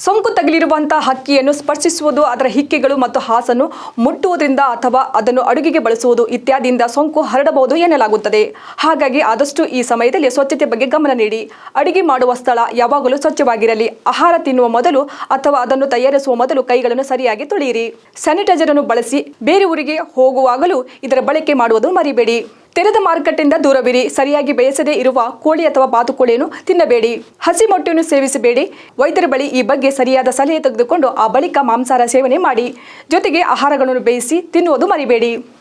ಸೋಂಕು ತಗುಲಿರುವಂತಹ ಹಕ್ಕಿಯನ್ನು ಸ್ಪರ್ಶಿಸುವುದು, ಅದರ ಹಿಕ್ಕೆಗಳು ಮತ್ತು ಹಾಸನ್ನು ಮುಟ್ಟುವುದರಿಂದ ಅಥವಾ ಅದನ್ನು ಅಡುಗೆಗೆ ಬಳಸುವುದು ಇತ್ಯಾದಿಯಿಂದ ಸೋಂಕು ಹರಡಬಹುದು ಎನ್ನಲಾಗುತ್ತದೆ. ಹಾಗಾಗಿ ಆದಷ್ಟು ಈ ಸಮಯದಲ್ಲಿ ಸ್ವಚ್ಛತೆ ಬಗ್ಗೆ ಗಮನ ನೀಡಿ. ಅಡುಗೆ ಮಾಡುವ ಸ್ಥಳ ಯಾವಾಗಲೂ ಸ್ವಚ್ಛವಾಗಿರಲಿ. ಆಹಾರ ತಿನ್ನುವ ಮೊದಲು ಅಥವಾ ಅದನ್ನು ತಯಾರಿಸುವ ಮೊದಲು ಕೈಗಳನ್ನು ಸರಿಯಾಗಿ ತೊಳೆಯಿರಿ. ಸ್ಯಾನಿಟೈಸರ್ ಅನ್ನು ಬಳಸಿ. ಬೇರೆ ಊರಿಗೆ ಹೋಗುವಾಗಲೂ ಇದರ ಬಳಕೆ ಮಾಡುವುದು ಮರಿಬೇಡಿ. ತೆರೆದ ಮಾರುಕಟ್ಟೆಯಿಂದ ದೂರವಿರಿ. ಸರಿಯಾಗಿ ಬೇಯಿಸದೇ ಇರುವ ಕೋಳಿ ಅಥವಾ ಬಾತುಕೋಳಿಯನ್ನು ತಿನ್ನಬೇಡಿ. ಹಸಿ ಮೊಟ್ಟೆಯನ್ನು ಸೇವಿಸಬೇಡಿ. ವೈದ್ಯರ ಬಳಿ ಈ ಬಗ್ಗೆ ಸರಿಯಾದ ಸಲಹೆ ತೆಗೆದುಕೊಂಡು ಆ ಬಳಿಕ ಮಾಂಸಾಹಾರ ಸೇವನೆ ಮಾಡಿ. ಜೊತೆಗೆ ಆಹಾರಗಳನ್ನು ಬೇಯಿಸಿ ತಿನ್ನುವುದು ಮರಿಬೇಡಿ.